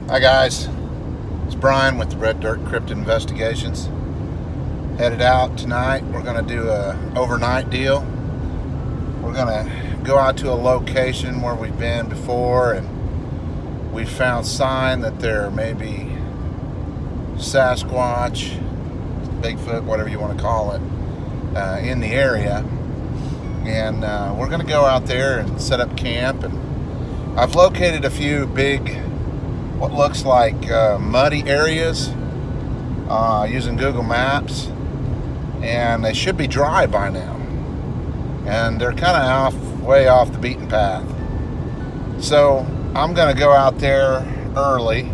Hi guys, it's Brian with the Red Dirt Cryptid Investigations. Headed out tonight. We're going to do a overnight deal. We're going to go out to a location where we've been before, and we found sign that there may be Sasquatch, Bigfoot, whatever you want to call it, in the area. And we're going to go out there and set up camp. And I've located a few big, what looks like muddy areas using Google Maps, and they should be dry by now, and they're kind of way off the beaten path. So I'm going to go out there early,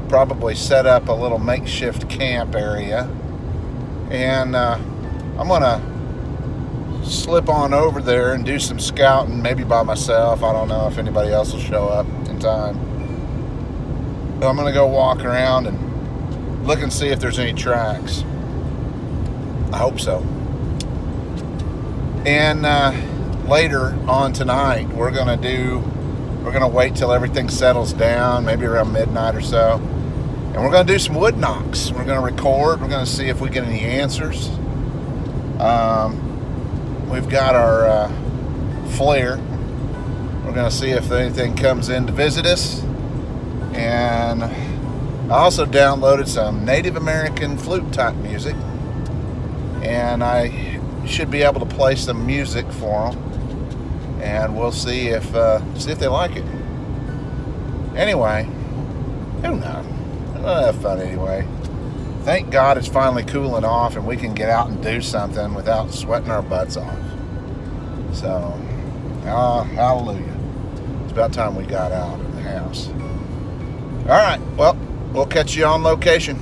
probably set up a little makeshift camp area, and I'm going to slip on over there and do some scouting, maybe by myself. I don't know if anybody else will show up in time. I'm going to go walk around and look and see if there's any tracks. I hope so. And later on tonight, we're going to wait till everything settles down, maybe around midnight or so. And we're going to do some wood knocks. We're going to record. We're going to see if we get any answers. We've got our FLIR. We're going to see if anything comes in to visit us. And I also downloaded some Native American flute type music, and I should be able to play some music for them, and we'll see if they like it. Anyway, who knows? We'll have fun anyway. Thank God it's finally cooling off and we can get out and do something without sweating our butts off. So, hallelujah. It's about time we got out of the house. All right, well, we'll catch you on location.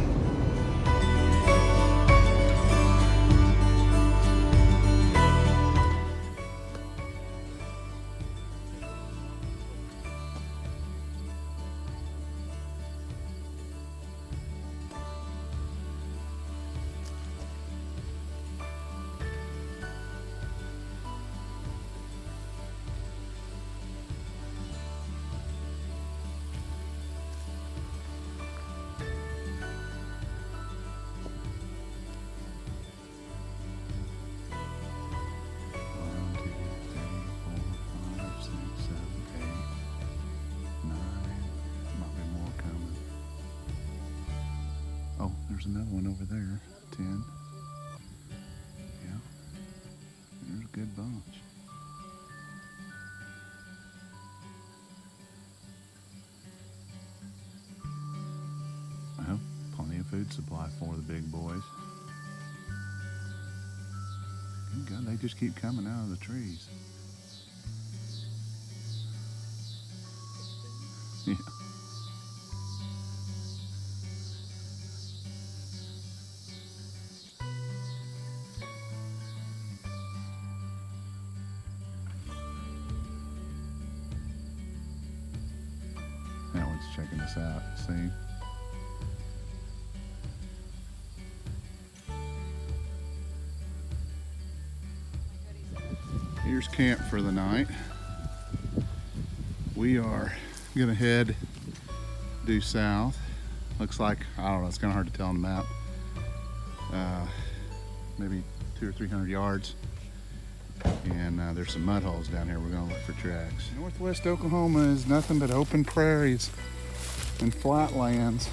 Oh, there's another one over there. 10. Yeah. There's a good bunch. Well, plenty of food supply for the big boys. Good God, they just keep coming out of the trees. Yeah. Now it's checking this out. See? Here's camp for the night. We are gonna head due south. Looks like, I don't know, it's kind of hard to tell on the map. Maybe 200 or 300 yards. And there's some mud holes down here. We're gonna look for tracks. Northwest Oklahoma is nothing but open prairies and flatlands.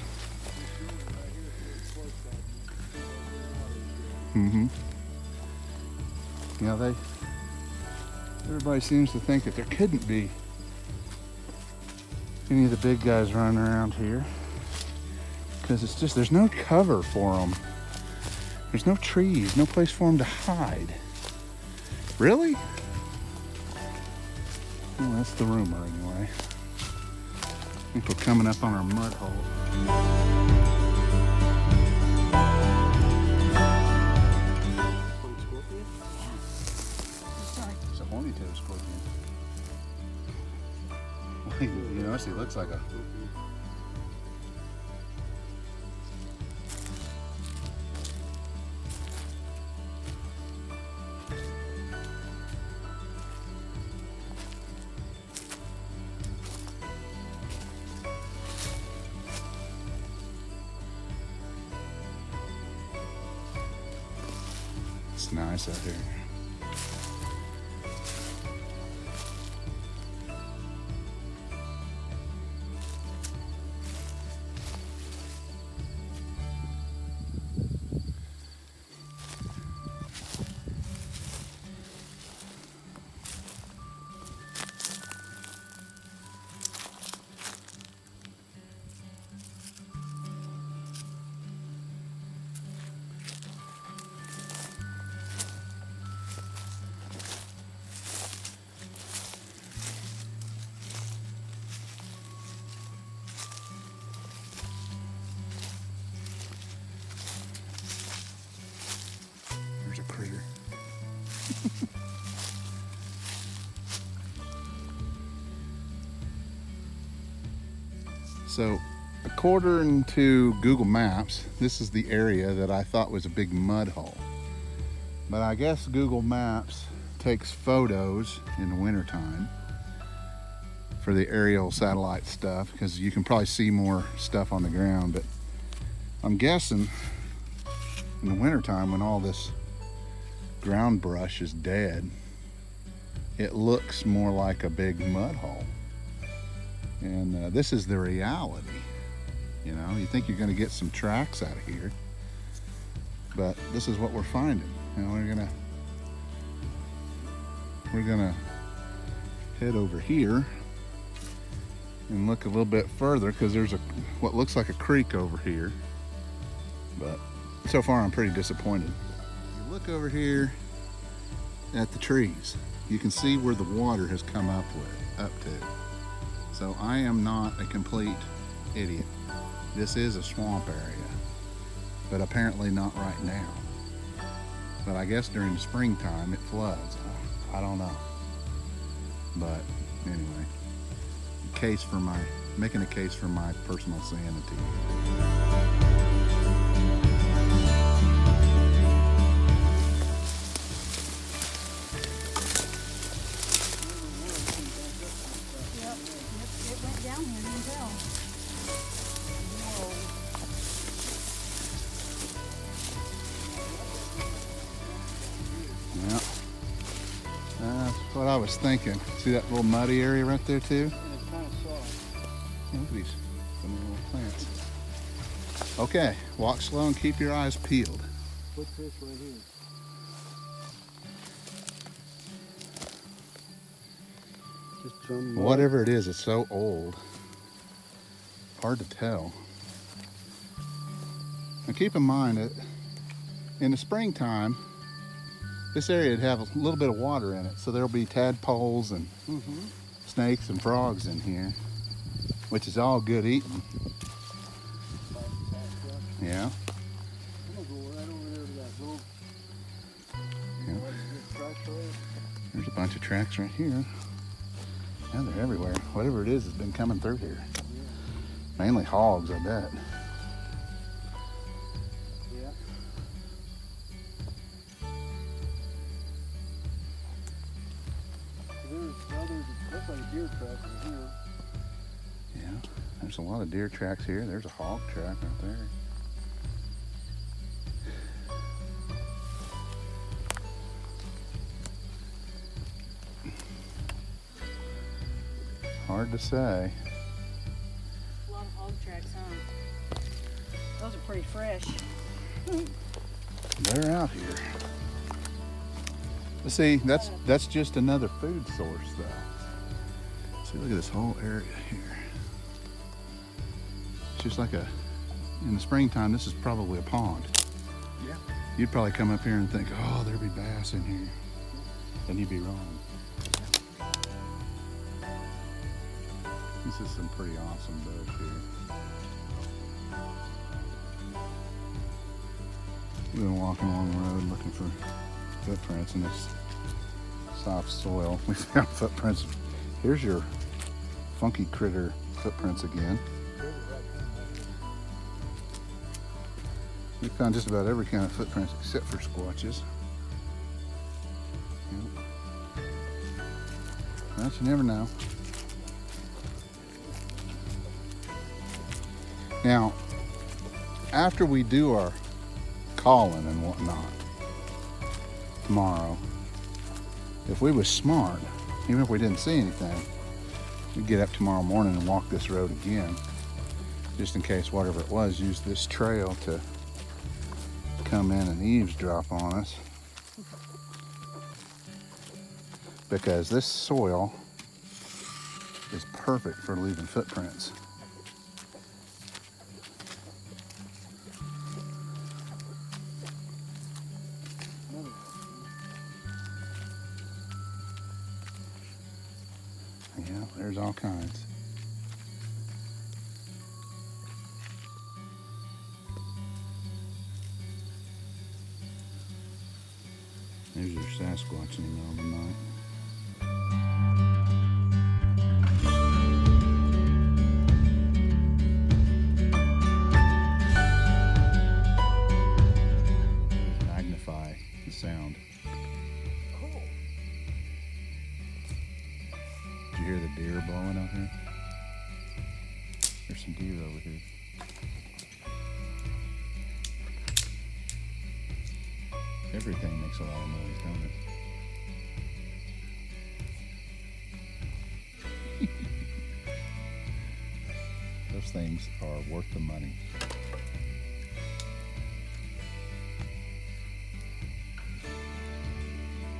Yeah, everybody seems to think that there couldn't be any of the big guys running around here, because it's just, there's no cover for them. There's no trees, no place for them to hide. Really? Well, that's the rumor anyway. I think we're coming up on our mud hole. It's a horny-tailed scorpion. You notice he looks like a... looks nice out here. There's a critter. So, according to Google Maps, this is the area that I thought was a big mud hole. But I guess Google Maps takes photos in the wintertime for the aerial satellite stuff, because you can probably see more stuff on the ground. But I'm guessing in the wintertime, when all this ground brush is dead, it looks more like a big mud hole. And this is the reality. You know, you think you're going to get some tracks out of here, but this is what we're finding. You know, we're gonna head over here and look a little bit further, because there's what looks like a creek over here. But so far I'm pretty disappointed. You look over here at the trees, you can see where the water has come up to. So I am not a complete idiot. This is a swamp area, but apparently not right now. But I guess during the springtime it floods. I don't know. But anyway, making a case for my personal sanity. That's what I was thinking. See that little muddy area right there too? And it's kind of soft. Look at these little plants. Okay, walk slow and keep your eyes peeled. What's this right here? Just drum mud. Whatever it is, it's so old. Hard to tell. Now keep in mind that in the springtime, this area would have a little bit of water in it, so there'll be tadpoles and snakes and frogs in here, which is all good eating. Yeah. I'm gonna go right over there to that little. Yeah. There's a bunch of tracks right here. Yeah, they're everywhere. Whatever it is has been coming through here. Mainly hogs, I bet. Yeah. Looks like a deer track right here. Yeah, there's a lot of deer tracks here. There's a hog track right there. Hard to say. A lot of hog tracks, huh? Those are pretty fresh. They're out here. But see, that's just another food source though. See, look at this whole area here. It's just like in the springtime, this is probably a pond. Yeah. You'd probably come up here and think, oh, there'd be bass in here. And you'd be wrong. This is some pretty awesome bugs here. We've been walking along the road looking for footprints in this soft soil. We found footprints. Here's your funky critter footprints again. We found just about every kind of footprints except for squatches. Yep. But you never know. Now, after we do our calling and whatnot, tomorrow, if we was smart, even if we didn't see anything, we'd get up tomorrow morning and walk this road again, just in case whatever it was used this trail to come in and eavesdrop on us. Because this soil is perfect for leaving footprints. Yeah, there's all kinds. There's your Sasquatch in the middle of the night. Magnify the sound. Cool. Did you hear the deer blowing out here? There's some deer over here. Everything makes a lot of noise, don't it? Those things are worth the money.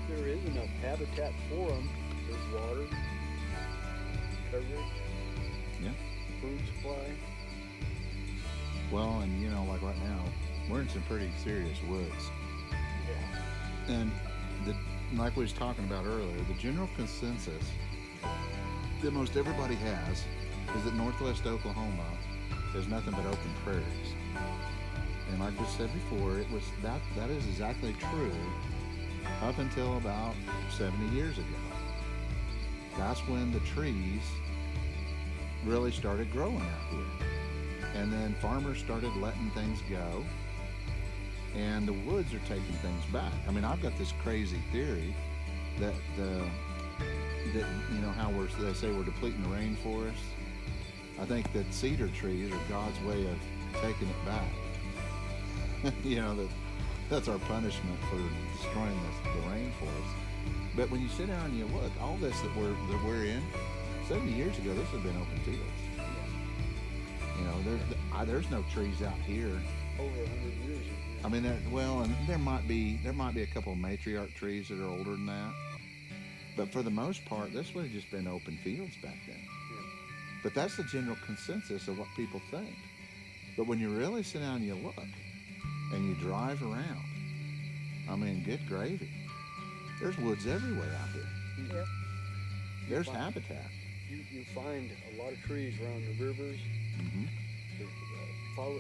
There is enough habitat for them. There's water, coverage, Yeah. food supply. Well, and you know, like right now, we're in some pretty serious woods. Yeah. And like we was talking about earlier, the general consensus that most everybody has is that Northwest Oklahoma is nothing but open prairies. And like we said before, it was that is exactly true up until about 70 years ago. That's when the trees really started growing out here. And then farmers started letting things go, and the woods are taking things back. I mean, I've got this crazy theory that you know how they say we're depleting the rainforest. I think that cedar trees are God's way of taking it back. You know, that's our punishment for destroying the rainforest. But when you sit down and you look, all this that we're in, 70 years ago, this has been open fields. You know, there's no trees out here. Over 100 years. I mean, and there might be a couple of matriarch trees that are older than that, but for the most part, this would have just been open fields back then. Yeah. But that's the general consensus of what people think. But when you really sit down and you look, and you drive around, I mean, good gravy. There's woods everywhere out here. Yep. There's habitat. You find a lot of trees around the rivers. Mm-hmm.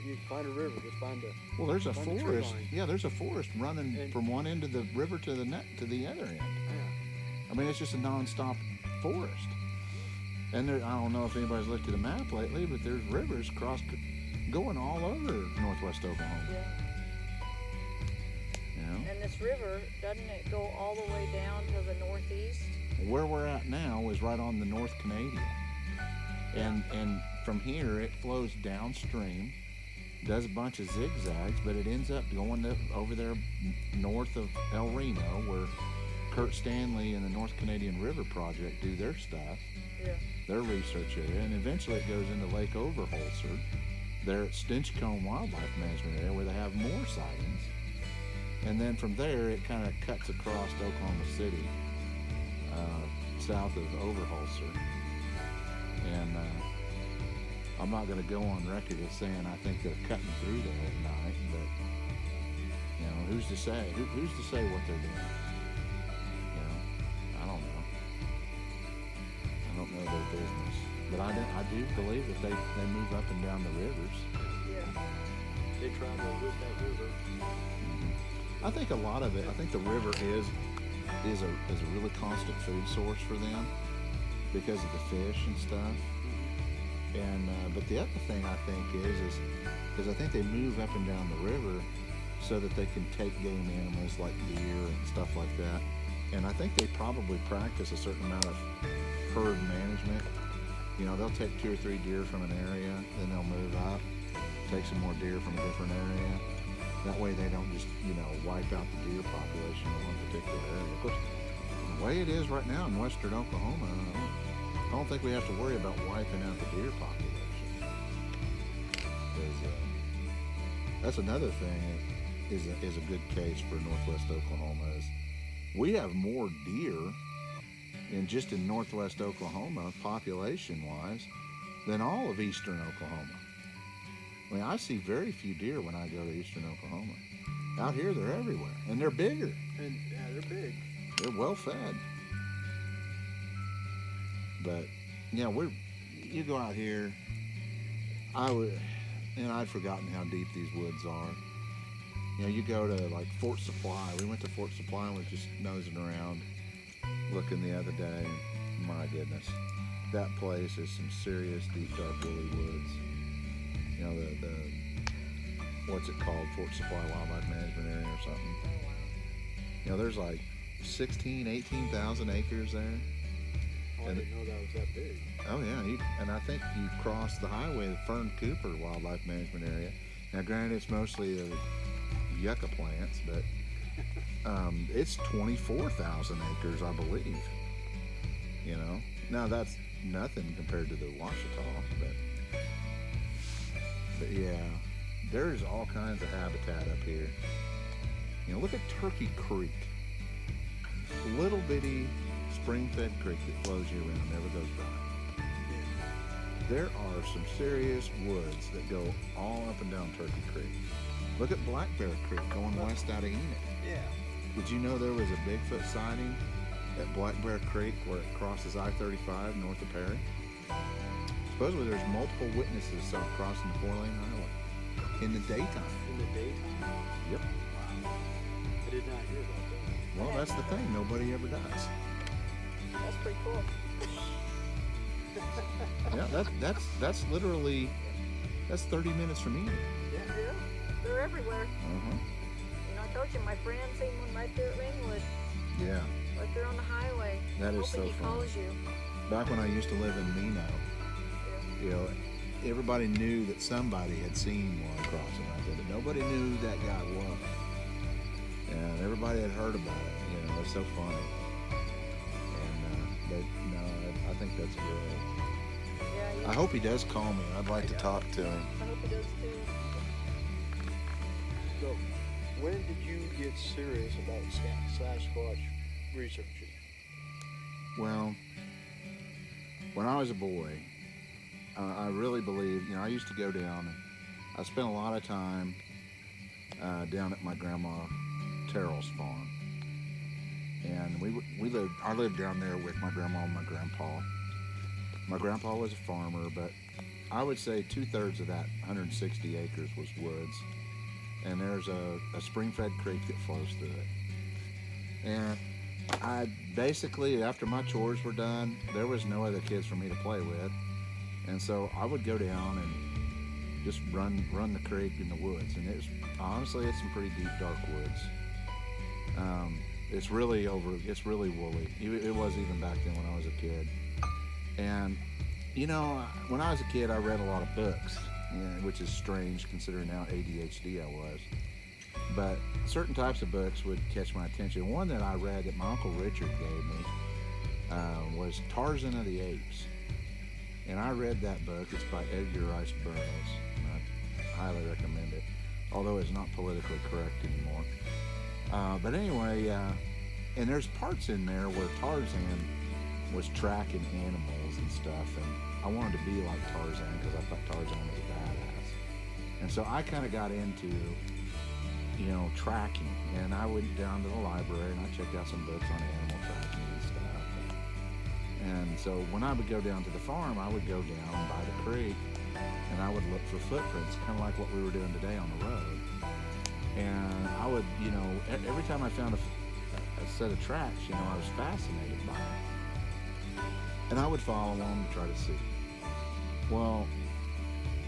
You find a river, just find a. Well, there's a find the tree forest. line. Yeah, there's a forest running And- from one end of the river to the other end. Yeah. I mean, it's just a non-stop forest. And I don't know if anybody's looked at a map lately, but there's rivers going all over Northwest Oklahoma. Yeah. You know, And this river, doesn't it go all the way down to the northeast? where we're at now is right on the North Canadian, and from here it flows downstream, does a bunch of zigzags, but it ends up going over there north of El Reno, where Kurt Stanley and the North Canadian River Project do their stuff, Yeah. their research area, and eventually it goes into Lake Overholser, there at Stinchcombe Wildlife Management Area, where they have more sightings. And then from there, it kind of cuts across to Oklahoma City, south of Overholser. And I'm not going to go on record as saying I think they're cutting through there at night, but you know, who's to say? Who's to say what they're doing? You know, I don't know. I don't know their business, but I do believe that they move up and down the rivers. Yeah. They travel with that river. I think a lot of it. I think the river is a really constant food source for them because of the fish and stuff. And but the other thing I think is I think they move up and down the river so that they can take game animals like deer and stuff like that. And I think they probably practice a certain amount of herd management. You know, they'll take 2 or 3 deer from an area, then they'll move up, take some more deer from a different area. That way they don't just, you know, wipe out the deer population in one particular the way it is right now in western Oklahoma, I don't think we have to worry about wiping out the deer population. That's another thing is a good case for northwest Oklahoma is we have more deer in northwest Oklahoma, population-wise, than all of eastern Oklahoma. I mean, I see very few deer when I go to eastern Oklahoma. Out here, they're everywhere, and they're bigger. And yeah, they're big. They're well fed. But yeah, you go out here. I'd forgotten how deep these woods are. You know, you go to like Fort Supply. We went to Fort Supply and we're just nosing around, looking the other day. And my goodness, that place is some serious deep dark woolly woods. You know, the what's it called? Fort Supply Wildlife Management Area or something. You know, there's like 18,000 acres there. Oh, I didn't know that was that big. Oh yeah, and I think you cross the highway, the Fern Cooper Wildlife Management Area. Now, granted, it's mostly yucca plants, but it's 24,000 acres, I believe. You know, now that's nothing compared to the Ouachita, but yeah, there's all kinds of habitat up here. You know, look at Turkey Creek, little bitty spring-fed creek that flows year-round, never goes dry. There are some serious woods that go all up and down Turkey Creek. Look at Black Bear Creek going west out of Enid. Yeah. Did you know there was a Bigfoot sighting at Black Bear Creek where it crosses I-35 north of Perry? Supposedly there's multiple witnesses saw it crossing the 4-lane highway in the daytime. In the daytime? Yep. Wow. I did not hear about that. Well, that's the thing. Nobody ever does. That's pretty cool. Yeah, that's literally 30 minutes from Enid. Yeah, they're everywhere. Uh-huh. You know, I told you my friend seen one right there at Ringwood. Yeah. Right there on the highway. That is so hoping he funny. calls you. Back when I used to live in Mino, Yeah. you know, everybody knew that somebody had seen one crossing right there, but nobody knew who that guy was. And everybody had heard about it. You know, it's so funny. But no, I think that's good. Yeah, I hope he does call me. I'd like to talk to him. I hope he does too. So, when did you get serious about Sasquatch researching? Well, when I was a boy, I really believed, you know, I used to go down and I spent a lot of time down at my grandma Terrell's farm. And I lived down there with my grandma and my grandpa. My grandpa was a farmer, but I would say 2/3 of that 160 acres was woods. And there's a spring-fed creek that flows through it. And I basically, after my chores were done, there was no other kids for me to play with. And so I would go down and just run the creek in the woods. And it's some pretty deep, dark woods. It's really woolly. It was even back then when I was a kid. And, you know, when I was a kid, I read a lot of books, which is strange considering how ADHD I was. But certain types of books would catch my attention. One that I read that my Uncle Richard gave me was Tarzan of the Apes. And I read that book. It's by Edgar Rice Burroughs. And I highly recommend it, although it's not politically correct anymore. But anyway, and there's parts in there where Tarzan was tracking animals and stuff, and I wanted to be like Tarzan because I thought Tarzan was a badass. And so I kind of got into, you know, tracking, and I went down to the library and I checked out some books on animal tracking and stuff. And so when I would go down to the farm, I would go down by the creek and I would look for footprints, kind of like what we were doing today on the road. And I would, you know, every time I found a set of tracks, you know, I was fascinated by it. And I would follow them to try to see. Well,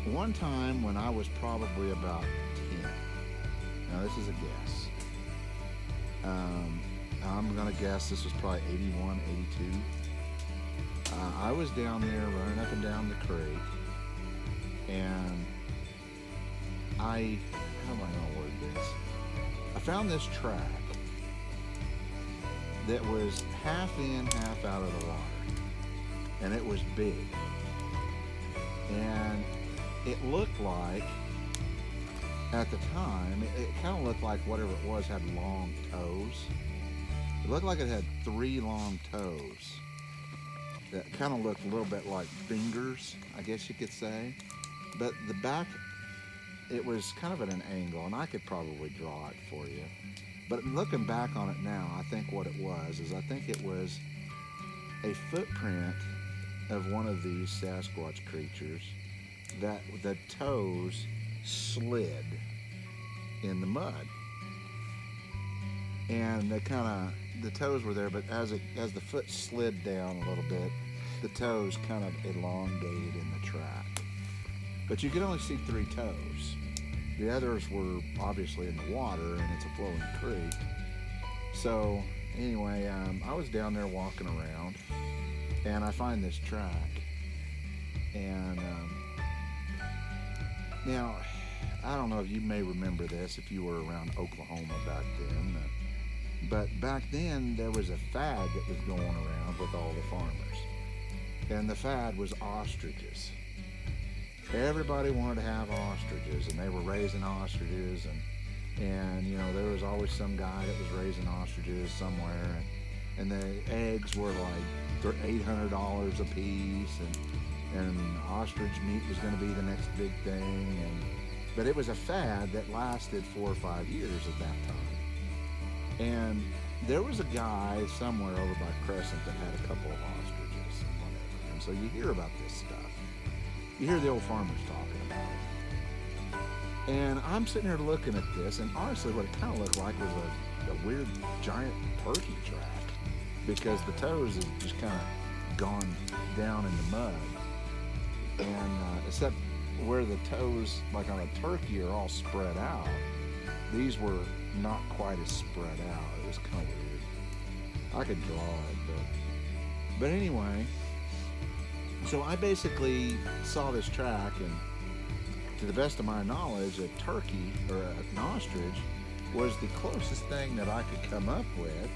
one time when I was probably about 10, now this is a guess. I'm going to guess this was probably 81, 82. I was down there running up and down the creek, and how am I going to word this? I found this track, that was half in, half out of the water. And it was big. And it looked like, at the time, it kind of looked like whatever it was had long toes. It looked like it had 3 long toes that kind of looked a little bit like fingers, I guess you could say. But the back, it was kind of at an angle, and I could probably draw it for you. But looking back on it now, I think what it was is I think it was a footprint of one of these Sasquatch creatures that the toes slid in the mud. And the toes were there, but as the foot slid down a little bit, the toes kind of elongated in the track. But you could only see 3 toes. The others were obviously in the water, and it's a flowing creek. So anyway, I was down there walking around, and I find this track. And now, I don't know if you may remember this if you were around Oklahoma back then, but back then there was a fad that was going around with all the farmers. And the fad was ostriches. Everybody wanted to have ostriches, and they were raising ostriches, and you know, there was always some guy that was raising ostriches somewhere, and the eggs were like $800 a piece, and ostrich meat was going to be the next big thing, but it was a fad that lasted 4 or 5 years at that time. And there was a guy somewhere over by Crescent that had a couple of ostriches and whatever, and so you hear about this stuff. You hear the old farmers talking about it. And I'm sitting here looking at this, and honestly what it kind of looked like was a weird giant turkey track, because the toes had just kind of gone down in the mud. And except where the toes, like on a turkey, are all spread out, these were not quite as spread out. It was kind of weird. I could draw it, but anyway, so I basically saw this track, and to the best of my knowledge, a turkey or an ostrich was the closest thing that I could come up with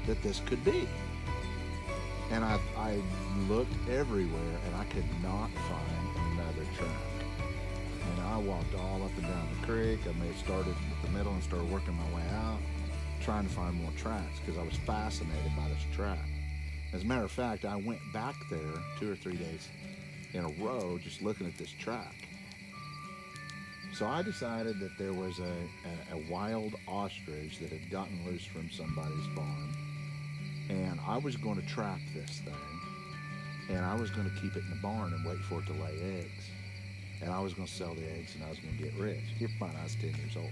that this could be. And I looked everywhere, and I could not find another track. And I walked all up and down the creek. I started at the middle and started working my way out, trying to find more tracks, because I was fascinated by this track. As a matter of fact, I went back there 2 or 3 days in a row just looking at this track. So I decided that there was a wild ostrich that had gotten loose from somebody's farm, and I was going to trap this thing, and I was going to keep it in the barn and wait for it to lay eggs, and I was going to sell the eggs, and I was going to get rich. Keep in mind, I was 10 years old.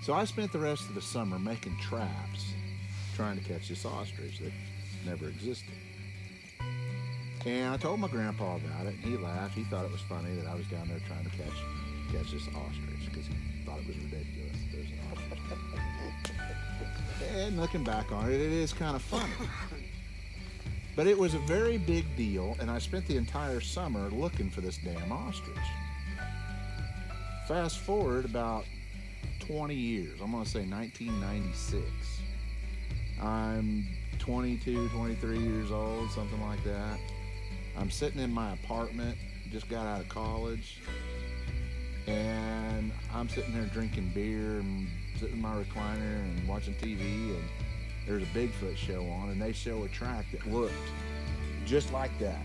So I spent the rest of the summer making traps, trying to catch this ostrich that never existed. And I told my grandpa about it, and he laughed. He thought it was funny that I was down there trying to catch this ostrich, because he thought it was ridiculous that there's an ostrich. And looking back on it, it is kind of funny. But it was a very big deal, and I spent the entire summer looking for this damn ostrich. Fast forward about 20 years, I'm going to say 1996. I'm 22, 23 years old, something like that. I'm sitting in my apartment, just got out of college, and I'm sitting there drinking beer and sitting in my recliner and watching TV, and there's a Bigfoot show on, and they show a track that looked just like that.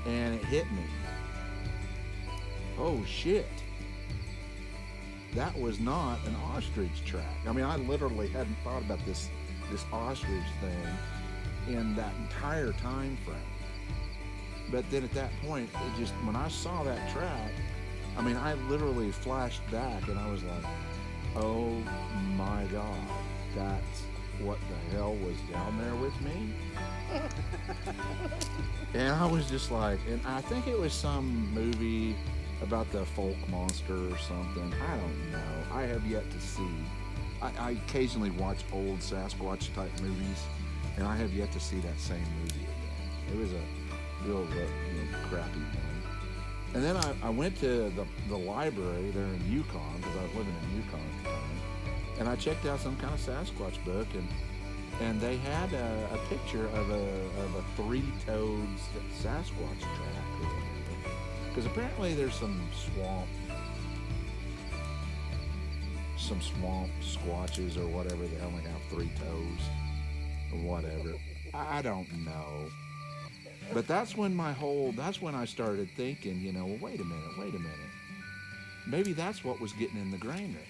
And it hit me. Oh shit. That was not an ostrich track. I mean, I literally hadn't thought about this ostrich thing in that entire time frame. But then at that point, it just, when I saw that track, I mean, I literally flashed back, and I was like, oh my God, that's what the hell was down there with me? And I was just like, and I think it was some movie about the folk monster or something. I don't know. I have yet to see. I occasionally watch old Sasquatch type movies, and I have yet to see that same movie again. It was a real crappy one. And then I went to the library there in Yukon, because I was living in Yukon at the time, And I checked out some kind of Sasquatch book, and they had a picture of a three-toed Sasquatch track or whatever. Because apparently there's some swamp squatches or whatever that only have 3 toes or whatever. I don't know. But that's when I started thinking, you know, well, wait a minute. Maybe that's what was getting in the granary.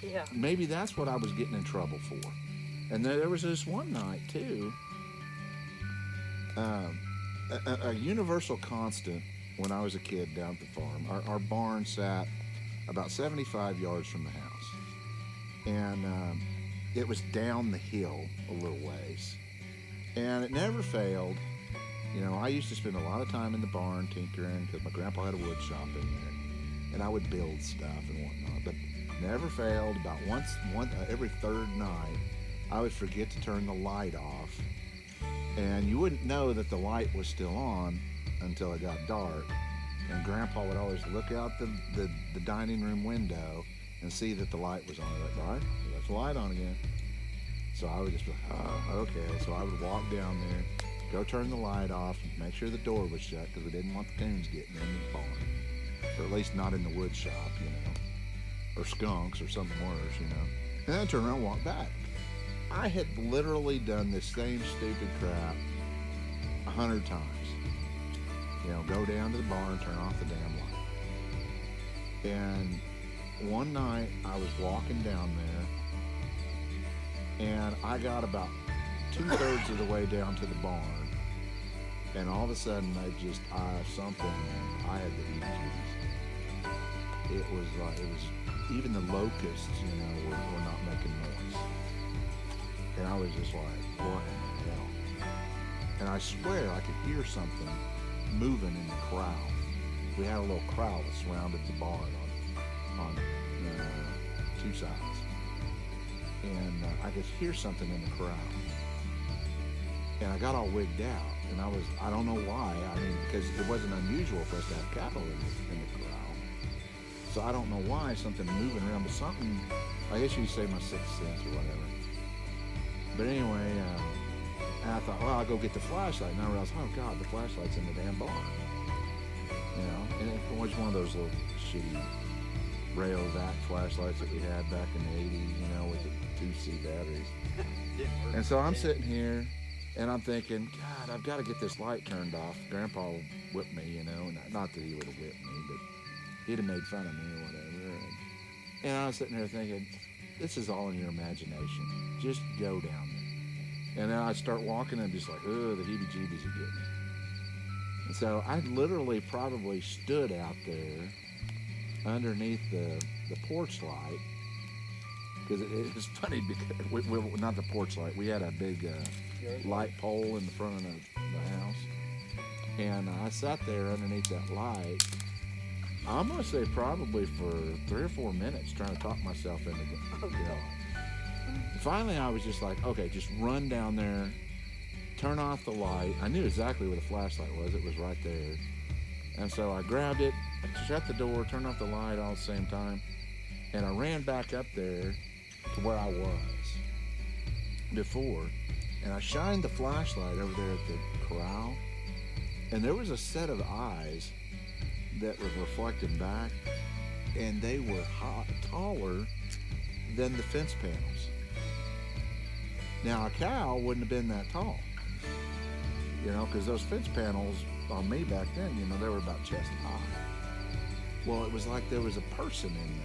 Yeah. Maybe that's what I was getting in trouble for. And there was this one night too, a universal constant when I was a kid down at the farm. Our barn sat about 75 yards from the house, and it was down the hill a little ways, and it never failed. You know, I used to spend a lot of time in the barn tinkering because my grandpa had a wood shop in there, and I would build stuff and whatnot, but never failed. About once every third night, I would forget to turn the light off, and you wouldn't know that the light was still on until it got dark. And Grandpa would always look out the dining room window and see that the light was on. Like, all right, that's the light on again. So I would just be like, oh, okay. So I would walk down there, go turn the light off, make sure the door was shut because we didn't want the coons getting in the barn, or at least not in the wood shop, you know, or skunks or something worse, you know. And then I turn around and walk back. I had literally done this same stupid crap 100 times. You know, go down to the barn, turn off the damn light. And one night I was walking down there, and I got about 2/3 of the way down to the barn, and all of a sudden I had the heebie-jeebies. It was even the locusts, you know, were not making noise. And I was just like, what in the hell? And I swear I could hear something moving in the corral. We had a little corral that surrounded the barn on 2 sides. And I could hear something in the corral. And I got all wigged out. And I don't know why. I mean, because it wasn't unusual for us to have cattle in the corral. So I don't know why something moving around, but something, I guess you could say my sixth sense or whatever. But anyway, and I thought, well, I'll go get the flashlight. And I realized, oh God, the flashlight's in the damn barn. You know, and it was one of those little shitty rail vac flashlights that we had back in the 80s, you know, with the 2C batteries. And so I'm sitting here and I'm thinking, God, I've got to get this light turned off. Grandpa whipped me, you know, and not that he would have whipped me, but he'd have made fun of me or whatever. And I was sitting there thinking, this is all in your imagination. Just go down there. And then I start walking and I'm just like, oh, the heebie-jeebies are getting me. And so I literally probably stood out there underneath the porch light, because it was funny because we not the porch light, we had a big light pole in the front of the house, and I sat there underneath that light. I'm gonna say probably for 3 or 4 minutes trying to talk myself into going. Finally, I was just like, okay, just run down there, turn off the light. I knew exactly where the flashlight was. It was right there. And so I grabbed it, I shut the door, turned off the light all at the same time, and I ran back up there to where I was before, and I shined the flashlight over there at the corral, and there was a set of eyes that was reflecting back, and they were taller than the fence panels. Now, a cow wouldn't have been that tall, you know, because those fence panels on me back then, you know, they were about chest high. Well, it was like there was a person in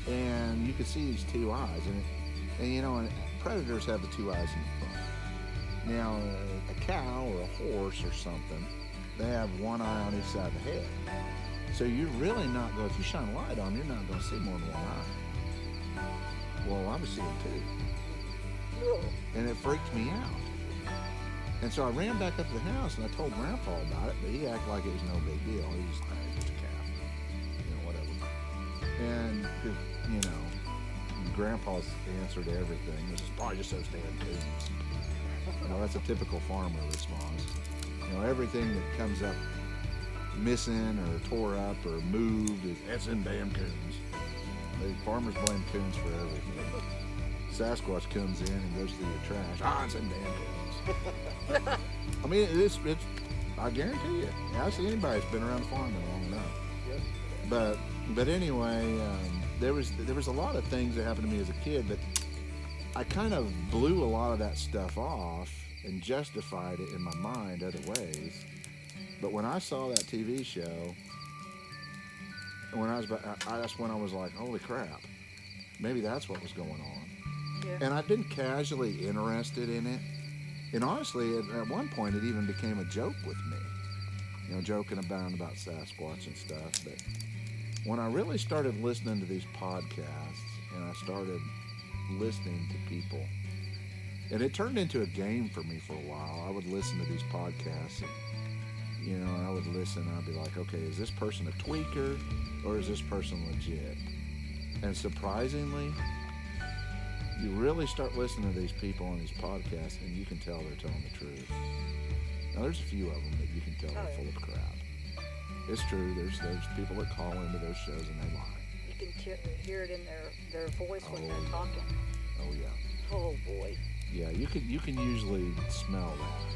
there, and you could see these 2 eyes, and you know, and predators have the 2 eyes in the front. Now, a cow or a horse or something, they have 1 eye on each side of the head. So you're really not going, if you shine a light on them, you're not going to see more than 1 eye. Well, I was seeing 2. And it freaked me out. And so I ran back up to the house and I told Grandpa about it, but he acted like it was no big deal. He was like, it's just a calf, you know, whatever. And, you know, Grandpa's answer to everything was, it's probably just those damn coons. You know, that's a typical farmer response. You know, everything that comes up missing or tore up or moved, that's in damn coons. Farmers blame coons for everything. Sasquatch comes in and goes through your trash. Ah, it's them damn coons. I mean, it's. I guarantee you. Ask anybody that's been around farming long enough. Yep. But anyway, there was a lot of things that happened to me as a kid, but I kind of blew a lot of that stuff off and justified it in my mind other ways. But when I saw that TV show, that's when I was like, holy crap, maybe that's what was going on. Yeah. And I've been casually interested in it. And honestly, at one point, it even became a joke with me. You know, joking about Sasquatch and stuff. But when I really started listening to these podcasts, and I started listening to people, and it turned into a game for me for a while. I would listen to these podcasts, and, you know, I would listen, and I'd be like, okay, is this person a tweaker, or is this person legit? And surprisingly, you really start listening to these people on these podcasts, and you can tell they're telling the truth. Now, there's a few of them that you can tell are full of crap. It's true. There's people that call into those shows and they lie. You can hear it in their voice when they're talking. Oh yeah. Oh boy. Yeah, you can usually smell that.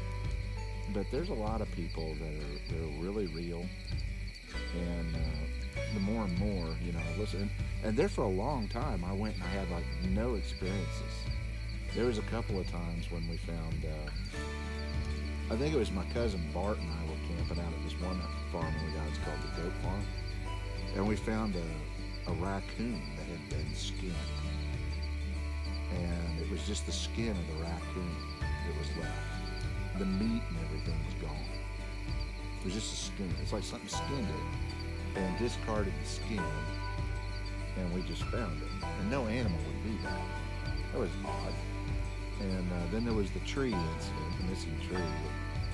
But there's a lot of people that are really real, and the more and more, you know, listen. And there for a long time, I went and I had like no experiences. There was a couple of times when we found, I think it was my cousin Bart and I were camping out at this one farm we got. It's called the Goat Farm, and we found a raccoon that had been skinned, and it was just the skin of the raccoon that was left. The meat and everything was gone. It was just a skin. It's like something skinned it and discarded the skin, and we just found it. And no animal would do that. That was odd. And then there was the tree incident, the missing tree.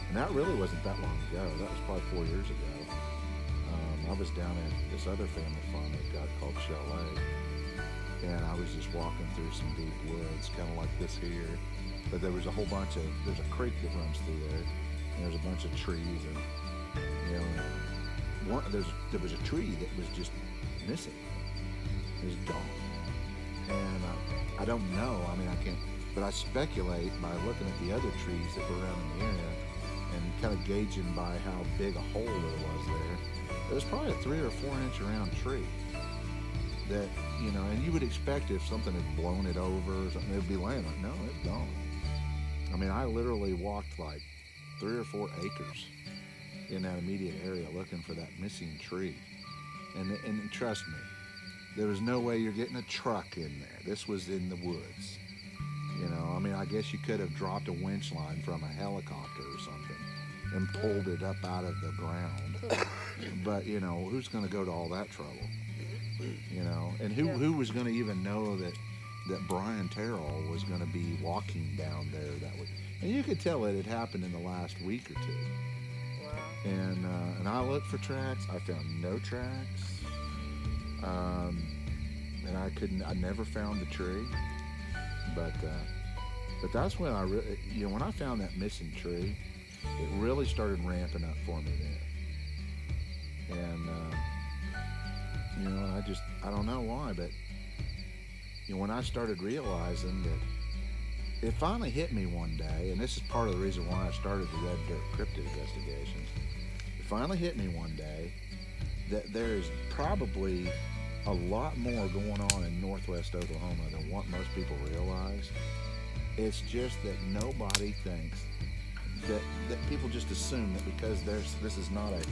And that really wasn't that long ago. That was probably 4 years ago. I was down at this other family farm that got called Chalet. And I was just walking through some deep woods, kind of like this here. But there was a whole bunch of, there's a creek that runs through there. And there's a bunch of trees. And, you know, there was a tree that was just missing. It was gone. And I don't know. I mean, I can't. But I speculate by looking at the other trees that were around in the area and kind of gauging by how big a hole there was there. It was probably a 3 or 4 inch around tree that, you know, and you would expect if something had blown it over or something, it would be laying like, no, it's gone. I mean, I literally walked like 3 or 4 acres in that immediate area looking for that missing tree. And trust me, there was no way you're getting a truck in there. This was in the woods. You know, I mean, I guess you could have dropped a winch line from a helicopter or something and pulled it up out of the ground. But, you know, who's going to go to all that trouble? You know, and who was going to even know that Brian Terrell was going to be walking down there that way? And you could tell it had happened in the last week or two. Wow. And I looked for tracks. I found no tracks. And I never found the tree. But that's when I really, you know, when I found that missing tree, it really started ramping up for me then. And, you know, I don't know why, but, you know, when I started realizing that it finally hit me one day, and this is part of the reason why I started the Red Dirt Cryptid investigations, it finally hit me one day that there is probably a lot more going on in northwest Oklahoma than what most people realize. It's just that nobody thinks that people just assume that because this is not a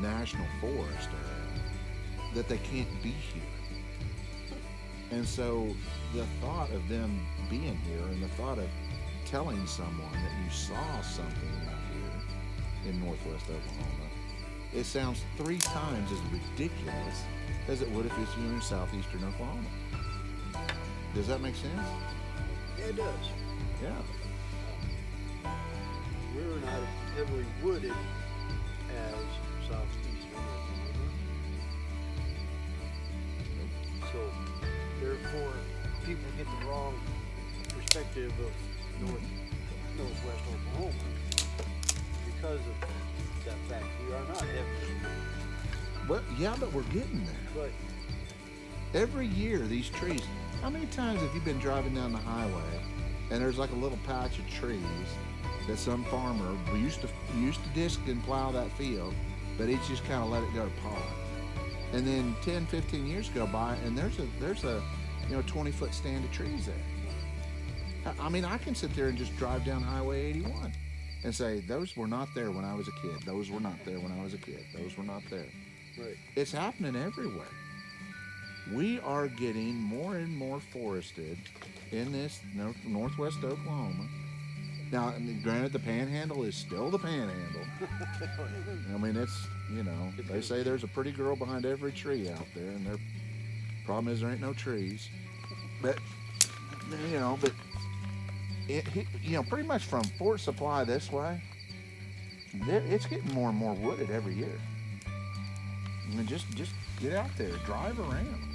national forest area, that they can't be here. And so the thought of them being here and the thought of telling someone that you saw something out here in northwest Oklahoma, it sounds 3 times as ridiculous as it would if it's you in southeastern Oklahoma. Does that make sense? Yeah, it does. Yeah. We're not as heavily wooded as southeastern Oklahoma. So, therefore, people get the wrong perspective of northwest Oklahoma because of that fact. We are not heavily wooded. But yeah, but we're getting there. But Every year, these trees. How many times have you been driving down the highway and there's like a little patch of trees that some farmer used to disc and plow that field, but he's just kind of let it go to pot. And then 10, 15 years go by and there's a 20-foot stand of trees there. I mean, I can sit there and just drive down Highway 81 and say, those were not there when I was a kid. Those were not there when I was a kid. Those were not there. Right. It's happening everywhere. We are getting more and more forested in this northwest Oklahoma. Now, I mean, granted, the Panhandle is still the Panhandle. I mean, it's, they say there's a pretty girl behind every tree out there, and their problem is there ain't no trees. But, pretty much from Fort Supply this way, it's getting more and more wooded every year. I mean, just get out there, drive around.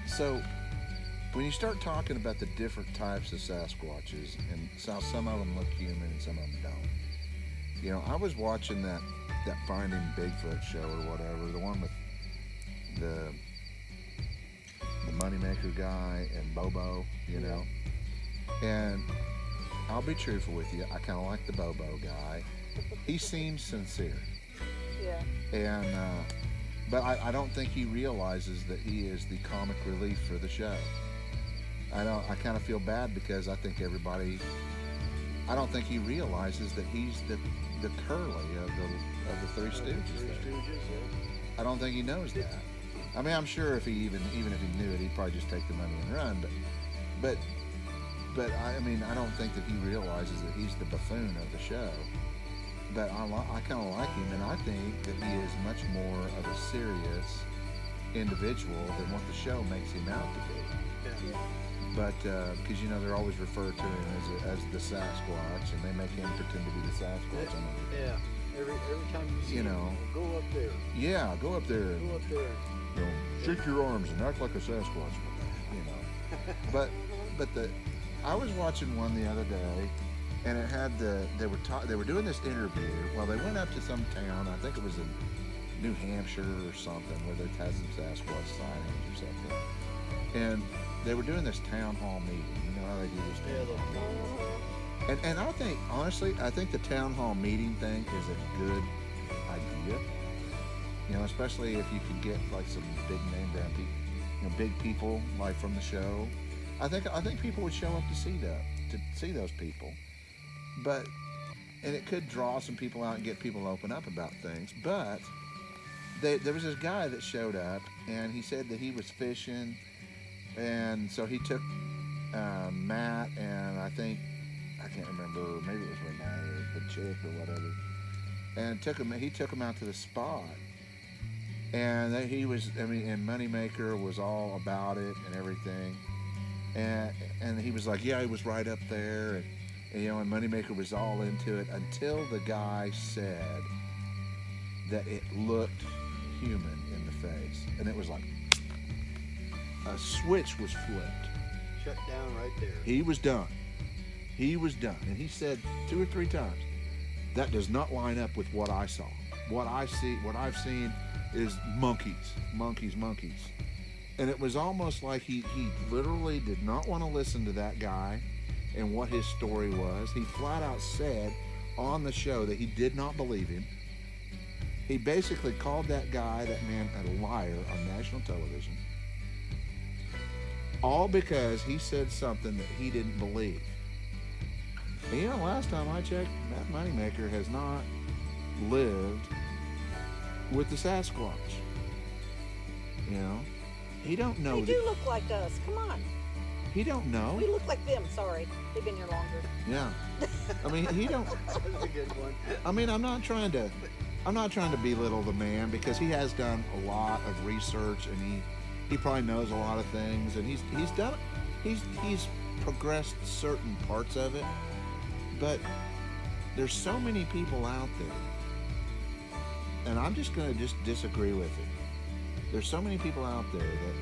So, when you start talking about the different types of Sasquatches, and so some of them look human and some of them don't. I was watching that Finding Bigfoot show or whatever, the one with the Moneymaker guy and Bobo, and I'll be truthful with you, I kind of like the Bobo guy. He seems sincere. Yeah. And, but I don't think he realizes that he is the comic relief for the show. I kind of feel bad because I think I don't think he realizes that he's the Curly of the Three Stooges. I don't think he knows that. I mean, I'm sure if he even if he knew it, he'd probably just take the money and run. But I mean, I don't think that he realizes that he's the buffoon of the show. But I kind of like him, and I think that he is much more of a serious individual than what the show makes him out to be. Yeah. But because they're always referred to him as the Sasquatch, and they make him pretend to be the Sasquatch. Yeah. Every time you see him, go up there. Yeah, go up there. Go up there. Shake your arms and act like a Sasquatch. But I was watching one the other day, and it had they were doing this interview. Well, they went up to some town. I think it was in New Hampshire or something, where they had some Sasquatch signings or something. And they were doing this town hall meeting. You know how they do this? And I think, honestly, I think the town hall meeting thing is a good idea. Especially if you could get like some big name brand people, big people like from the show. I think people would show up to see those people. And it could draw some people out and get people to open up about things. But there was this guy that showed up, and he said that he was fishing, and so he took Matt and I can't remember, maybe it was Renee or the chick or whatever, and he took him out to the spot. And and Moneymaker was all about it and everything. And he was like, yeah, he was right up there. And Moneymaker was all into it until the guy said that it looked human in the face. And it was like a switch was flipped. Shut down right there. He was done. And he said 2 or 3 times, that does not line up with what I saw. What I've seen is monkeys. And it was almost like he literally did not want to listen to that guy and what his story was. He flat out said on the show that he did not believe him. He basically called that man, a liar on national television. All because he said something that he didn't believe. And last time I checked, Matt Moneymaker has not lived with the Sasquatch. He don't know. They do look like us. Come on. He don't know. We look like them. Sorry, they've been here longer. Yeah. I mean, he don't. That's a good one. I mean, I'm not trying to belittle the man, because he has done a lot of research, and he probably knows a lot of things, and he's progressed certain parts of it. But there's so many people out there, and I'm just going to disagree with it. There's so many people out there that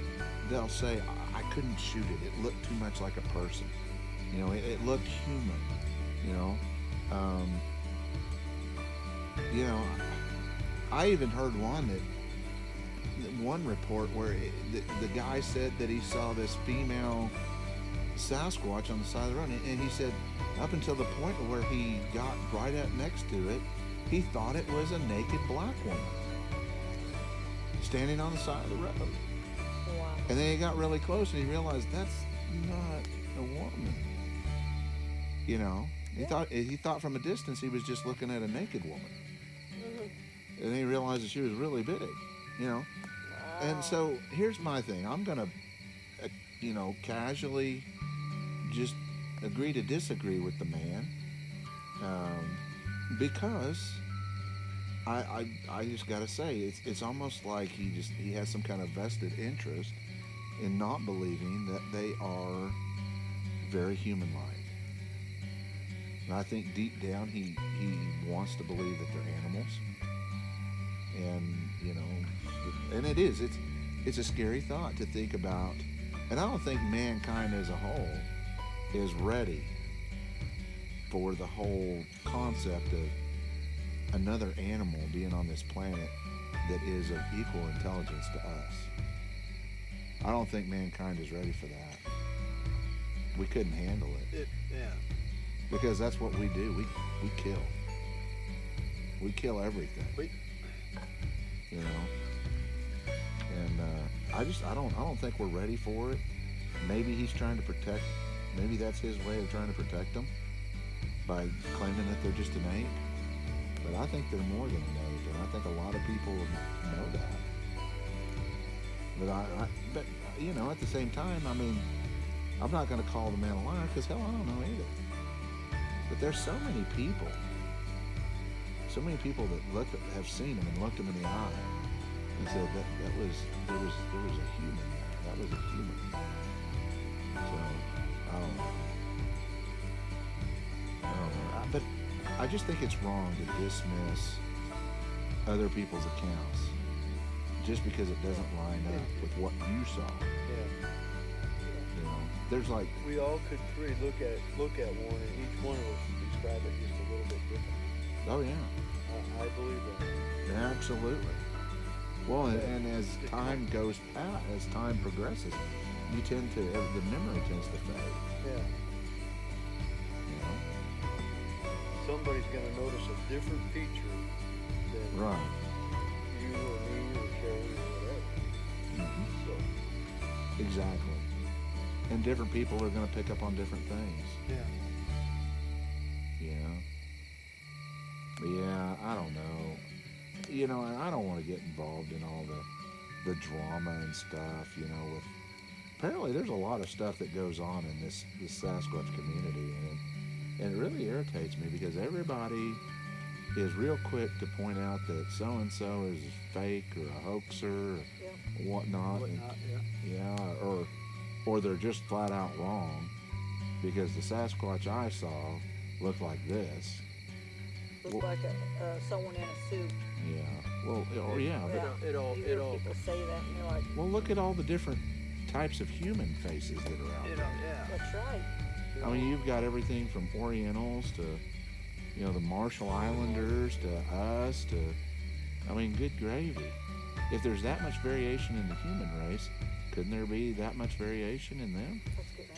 they'll say, I couldn't shoot it. It looked too much like a person. It looked human. I even heard one one report where the guy said that he saw this female Sasquatch on the side of the road, and he said up until the point where he got right up next to it, he thought it was a naked black woman standing on the side of the road. Wow. And then he got really close and he realized that's not a woman. You know, he thought from a distance he was just looking at a naked woman. And then he realized that she was really big, you know. Wow. And so here's my thing. I'm going to, casually just agree to disagree with the man, because I just got to say, it's almost like he has some kind of vested interest in not believing that they are very human-like. And I think deep down he wants to believe that they're animals. And, and it's a scary thought to think about. And I don't think mankind as a whole is ready for the whole concept of another animal being on this planet that is of equal intelligence to us. I don't think mankind is ready for that. We couldn't handle it. Yeah. Because that's what we do. We kill. We kill everything. And I don't think we're ready for it. Maybe he's trying to protect. Maybe that's his way of trying to protect them by claiming that they're just an ape. But I think they're more than an ape, and I think a lot of people know that. But at the same time, I mean, I'm not going to call the man a liar because hell, I don't know either. But there's so many people that have seen him and looked him in the eye and said there was a human there. That was a human. So I don't know. But I just think it's wrong to dismiss other people's accounts just because it doesn't line up with what you saw. Yeah. There's like We all could look at one, and each one of us describe it just a little bit different. oh yeah. I believe that. Absolutely. Well, and as time goes past, as time progresses, the memory tends to fade. Yeah. Somebody's going to notice a different feature than Right. you or me or Sherry or whatever. Mm-hmm. So, Exactly. And different people are going to pick up on different things. yeah. Yeah, I don't know. And I don't want to get involved in all the drama and stuff, with apparently there's a lot of stuff that goes on in this Sasquatch community, and it really irritates me because everybody is real quick to point out that so-and-so is fake or a hoaxer or whatnot. Or they're just flat out wrong because the Sasquatch I saw looked like this. Looks like someone in a suit. Yeah. Well, or yeah. But, It all. People say that, and you're like, well, look at all the different types of human faces that are out there. Yeah. that's right. I mean, you've got everything from Orientals to, the Marshall Islanders to us to, I mean, good gravy. If there's that much variation in the human race, couldn't there be that much variation in them? Let's get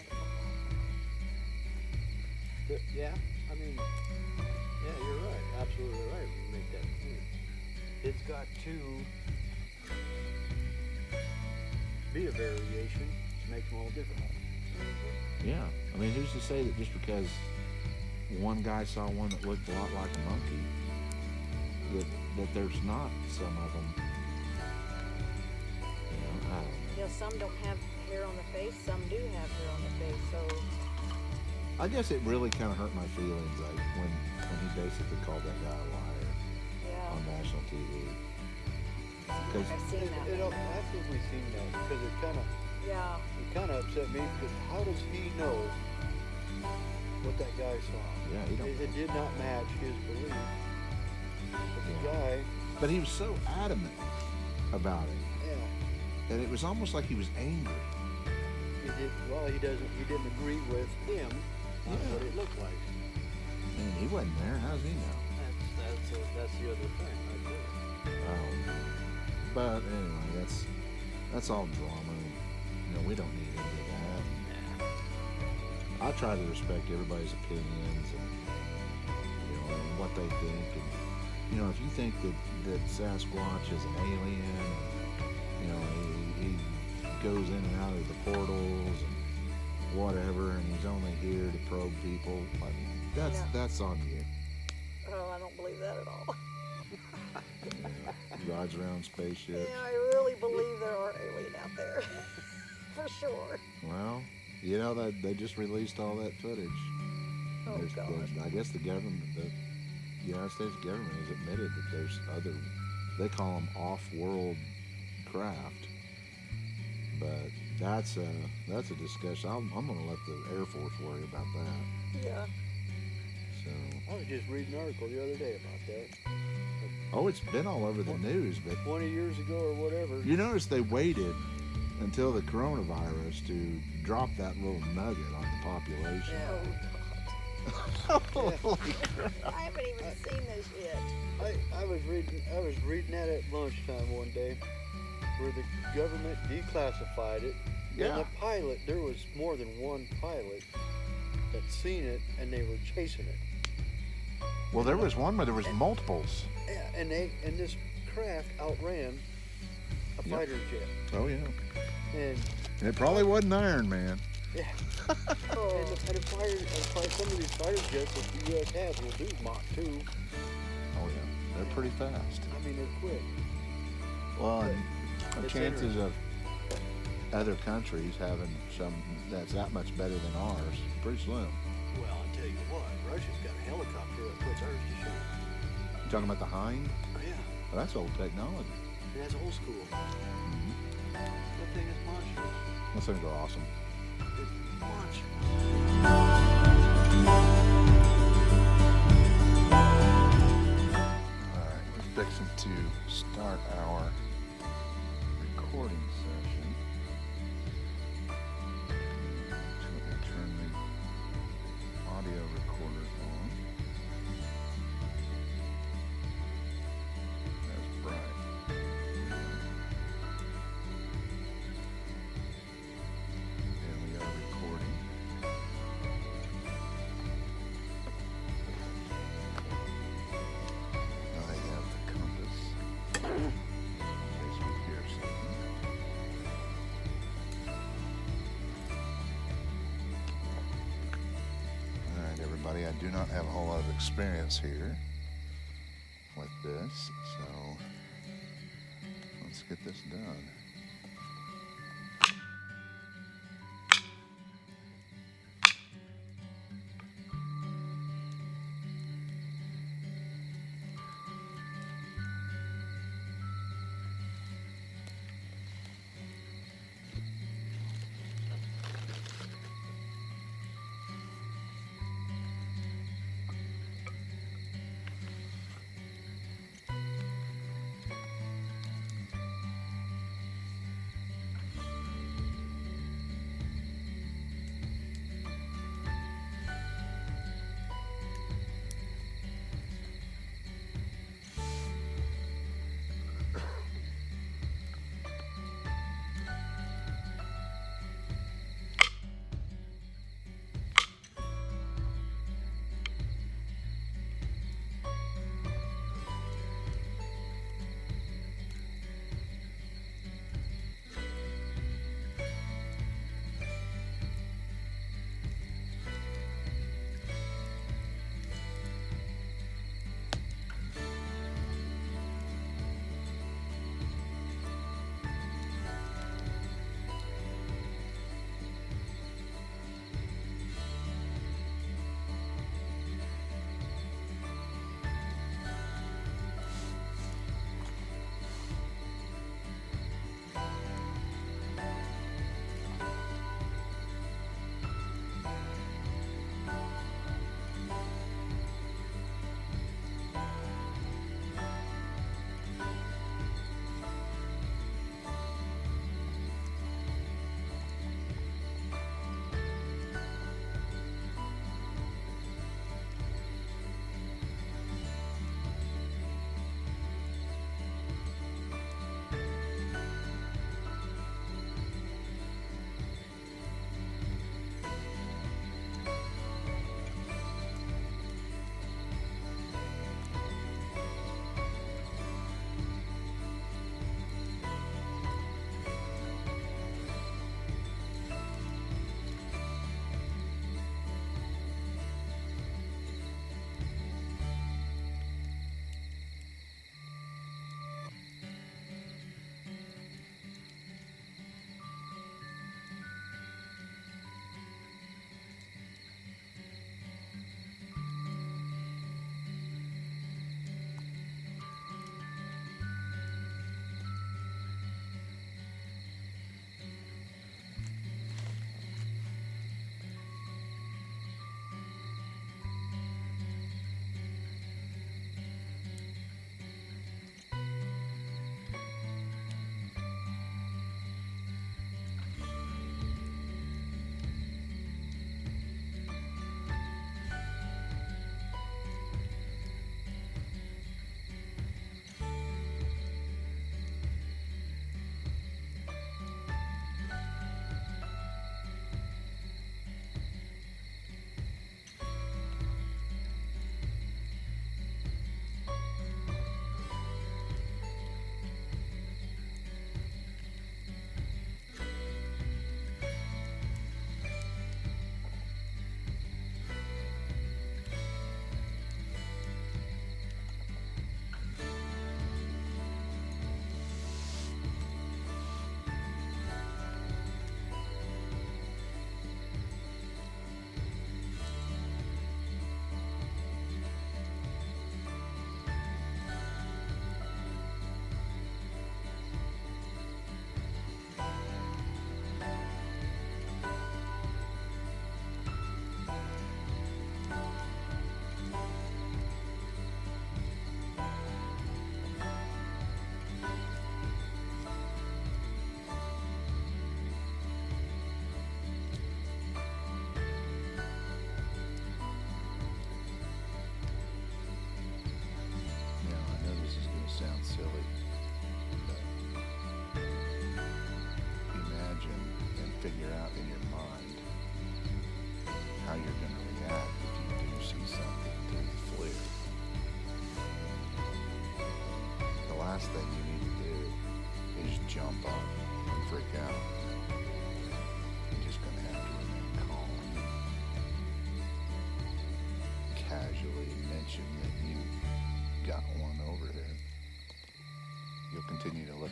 ready. Yeah. I mean, yeah, you're right. Absolutely right when you make that point. It's got to be a variation to make them all different. Yeah. I mean, who's to say that just because one guy saw one that looked a lot like a monkey, that there's not some of them? I don't know. Yeah, some don't have hair on the face, some do have hair on the face, so I guess it really kind of hurt my feelings, like when he basically called that guy a liar yeah. on national TV. Because I've seen that. I've definitely seen that because it kind of upset me because how does he know what that guy saw? Yeah, he don't. It did not match his belief. But the guy. But he was so adamant about it, Yeah. and it was almost like he was angry. He didn't agree with him on what it looked like. And he wasn't there. How does he know? That's the other thing right there. Oh, But anyway, that's all drama. You know, we don't need any of that. I try to respect everybody's opinions and, you know, and what they think. And, you know, if you think that Sasquatch is an alien, and, you know, he goes in and out of the portals and whatever, and he's only here to probe people, that's on you. Oh, I don't believe that at all. He rides around spaceships. Yeah, I really believe there are aliens out there. For sure. Well, you know that they just released all that footage. Oh, gosh. I guess the United States government has admitted that there's other, they call them off-world craft. But that's a discussion. I'm going to let the Air Force worry about that. Yeah. So. I was just reading an article the other day about that. Oh, it's been all over the news, but 20 years ago or whatever. you notice they waited until the coronavirus to drop that little nugget on the population. Oh, Holy crap. I haven't even seen this yet. I was reading that at lunchtime one day, where the government declassified it. Yeah. And the pilot, there was more than one pilot that seen it, and they were chasing it. Well, there was one where there was multiples. Yeah, and this craft outran a fighter jet. Oh yeah. And It probably wasn't Iron Man. yeah. Oh. And some of these fighter jets that the U.S. has will do Mach 2. Oh yeah. They're pretty fast. I mean, they're quick. Well, and the It's chances of other countries having some that's that much better than ours, pretty slim. Well, I tell you what, Russia's got a helicopter that puts ours to shame. You talking about the Hind? Oh, yeah. Well, that's old technology. And that's old school. Mm-hmm. That thing is monstrous. Those things are awesome. It's monstrous. All right, we're fixing to start our recording session. So let me turn the audio recorder on. That's bright. And we are recording. I have the compass. In case we hear something. Alright, everybody, I do not have a whole lot of experience here with this, so let's get this done.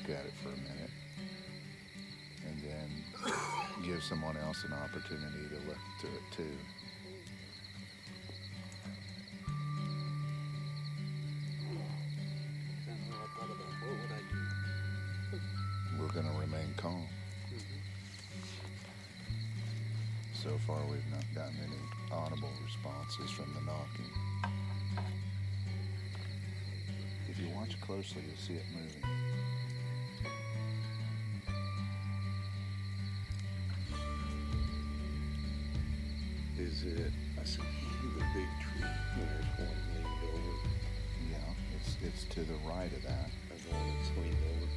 look at it for a minute, and then give someone else an opportunity to look through it too. I thought about what would I do? We're going to remain calm. So far, we've not gotten any audible responses from the knocking. If you watch closely, you'll see it moving. Is it? I see the big tree. There's one leaned over. Yeah, it's to the right of that. There's one that's leaned over.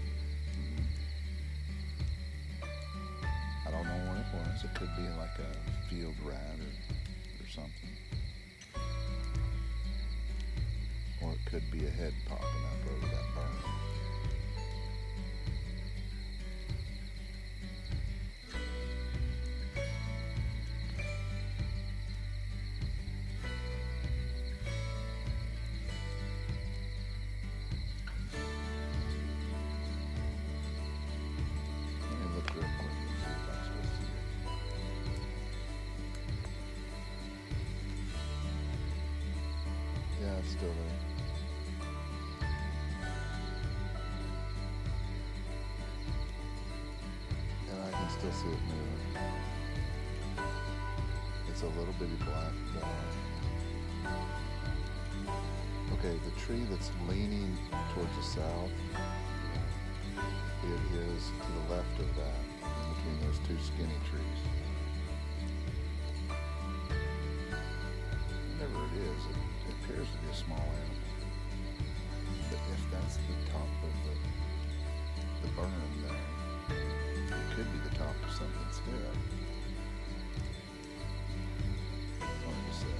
I don't know what it was. It could be like a field rat or something. Or it could be a head popping up over that burn. Let me look real quick and see if I still see it. Yeah, it's still there. And I can still see it moving. It's a little bitty black dog. Okay, the tree that's leaning towards the south, it is to the left of that, in between those two skinny trees. Whatever it is, it appears to be a small animal. But if that's the top of the berm there, it could be the top of something's head. Hard to say.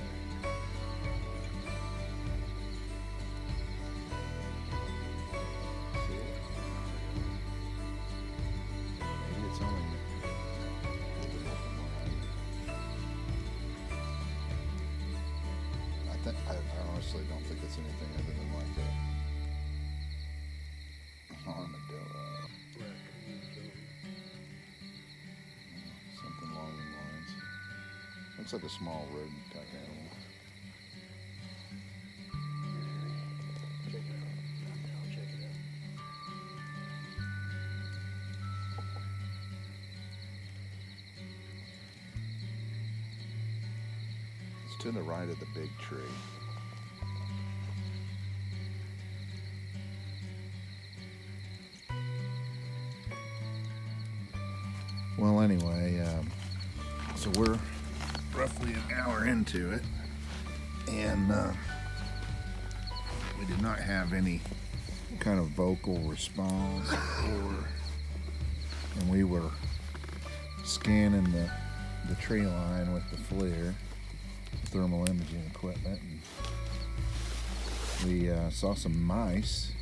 See it? Maybe it's only visible from where I am. I honestly don't think it's anything other than like a armadillo. Something along those lines. Looks like a small rodent type animal. Check it out. I'll check it out. It's to the right of the big tree. Well, anyway, so we're roughly an hour into it, and we did not have any kind of vocal response, and we were scanning the tree line with the FLIR, thermal imaging equipment, and we saw some mice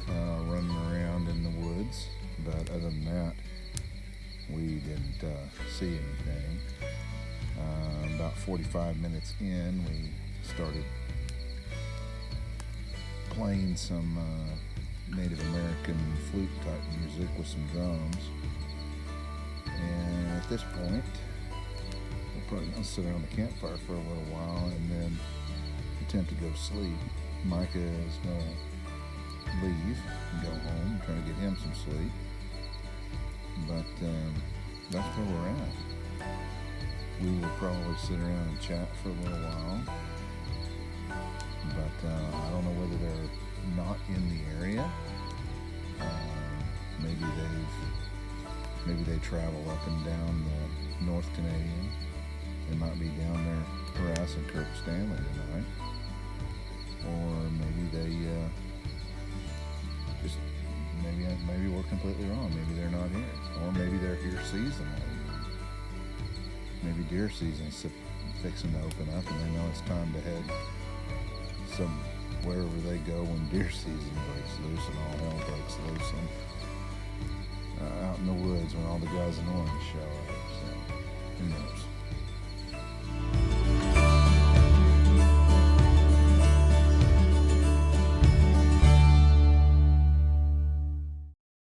running around in the woods, but other than that, we didn't see anything. About 45 minutes in, we started playing some Native American flute type music with some drums. And at this point, we're probably going to sit around the campfire for a little while and then attempt to go to sleep. Micah is going to leave and go home, trying to get him some sleep. But that's where we're at. We will probably sit around and chat for a little while. But I don't know whether they're not in the area. Maybe they travel up and down the North Canadian. They might be down there harassing Kirk Stanley tonight. Or maybe they maybe we're completely wrong. Maybe they're not here. Or maybe they're here seasonally. Maybe deer season's fixing to open up and they know it's time to head wherever they go when deer season breaks loose and all hell breaks loose out in the woods when all the guys in orange show up. So, who knows?